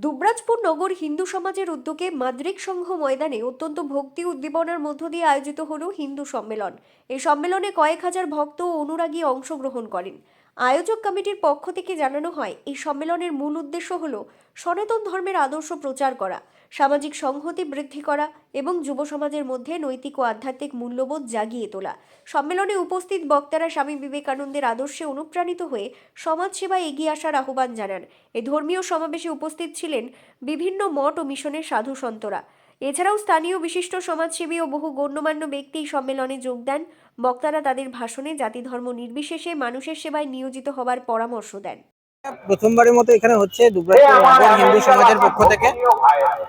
দুবরাজপুর নগর হিন্দু সমাজের উদ্যোগে মাদ্রিক সংঘ ময়দানে অত্যন্ত ভক্তি উদ্দীপনার মধ্য দিয়ে আয়োজিত হলো হিন্দু সম্মেলন। এই সম্মেলনে কয়েক হাজার ভক্ত ও অনুরাগী অংশগ্রহণ করেন। আয়োজক কমিটির পক্ষ থেকে জানানো হয়, এই সম্মেলনের মূল উদ্দেশ্য হলো সনাতন ধর্মের আদর্শ প্রচার করা, সামাজিক সংহতি বৃদ্ধি করা এবং যুব সমাজের মধ্যে নৈতিক ও আধ্যাত্মিক মূল্যবোধ জাগিয়ে তোলা। সম্মেলনে উপস্থিত বক্তারা স্বামী বিবেকানন্দের আদর্শে অনুপ্রাণিত হয়ে সমাজসেবায় এগিয়ে আসার আহ্বান জানান। এই ধর্মীয় সমাবেশে উপস্থিত ছিলেন বিভিন্ন মঠ ও মিশনের সাধু সন্তরা। এছাড়াও স্থানীয় বিশিষ্ট সমাজসেবী ও বহু গণ্যমান্য ব্যক্তি সম্মেলনে যোগ দেন। বক্তারা তাদের ভাষণে জাতি ধর্ম নির্বিশেষে মানুষের সেবায় নিয়োজিত হবার পরামর্শ দেন। প্রথমবারের মতো এখানে হচ্ছে দুবরাজপুর নগর হিন্দু সমাজের পক্ষ থেকে,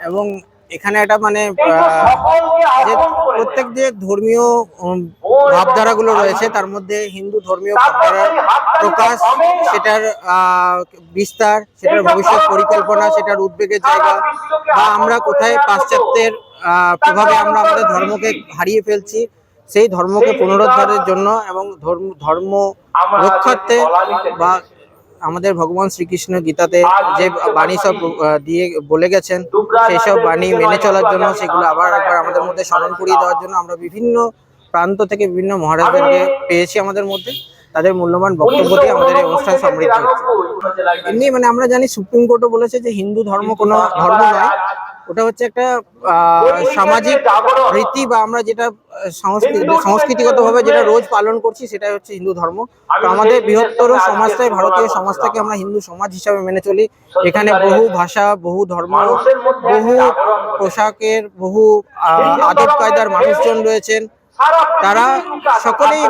এবং এখানে একটা যে প্রত্যেক যে ধর্মীয় ভাবধারাগুলো রয়েছে তার মধ্যে হিন্দু ধর্মীয় ভাবধারার প্রকাশ, সেটার বিস্তার, সেটার ভবিষ্যৎ পরিকল্পনা, সেটার উদ্বেগের জায়গা, বা আমরা কোথায় পাশ্চাত্যের প্রভাবে আমরা আমাদের ধর্মকে হারিয়ে ফেলছি, সেই ধর্মকে পুনরুদ্ধারের জন্য এবং ধর্ম রক্ষার্থে বা আমাদের ভগবান শ্রীকৃষ্ণ গীতাতে যে বাণী সব দিয়ে বলে গেছেন সেই সব বাণী মেনে চলার জন্য, সেগুলো আবার একবার আমাদের মধ্যে স্মরণ করিয়ে দেওয়ার জন্য আমরা বিভিন্ন প্রান্ত থেকে বিভিন্ন মহারাজদেরকে পেয়েছি আমাদের মধ্যে। তাদের মূল্যবান বক্তব্য দিয়ে আমাদের এই অনুষ্ঠান সমৃদ্ধ হচ্ছে। এমনি আমরা জানি সুপ্রিম কোর্টও বলেছে যে হিন্দু ধর্ম কোনো ধর্ম নয়, ওটা হচ্ছে একটা সামাজিক রীতি, বা আমরা যেটা সংস্কৃতিগতভাবে যেটা রোজ পালন করছি সেটাই হচ্ছে হিন্দু ধর্ম। তো আমাদের বৃহত্তর সমাজটাই, ভারতীয় সমাজটাকে আমরা হিন্দু সমাজ হিসাবে মেনে চলি। এখানে বহু ভাষা, বহু ধর্ম, বহু পোশাকের, বহু আদব কায়দার মানুষজন রয়েছেন। তারা সকলেই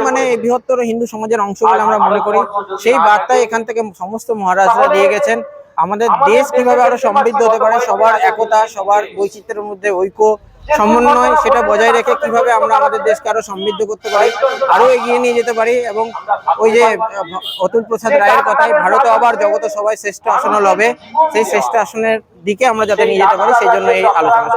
বৃহত্তর হিন্দু সমাজের অংশ বলে আমরা মনে করি। সেই বার্তায় এখান থেকে সমস্ত মহারাজরা দিয়ে গেছেন। আমাদের দেশ কিভাবে আরো সমৃদ্ধ হতে পারে, সবার একতা, সবার বৈচিত্র্যের মধ্যে ঐক্য, সমন্বয়, সেটা বজায় রেখে কিভাবে আমরা আমাদের দেশকে আরো সমৃদ্ধ করতে পারি, আরো এগিয়ে নিয়ে যেতে পারি। এবং ওই যে অতুল প্রসাদ রায়ের কথায়, ভারত আবার জগত সবাই শ্রেষ্ঠ আসন লবে, সেই শ্রেষ্ঠ আসনের দিকে আমরা যাতে নিয়ে যেতে পারি, সেই জন্য এই আলোচনা।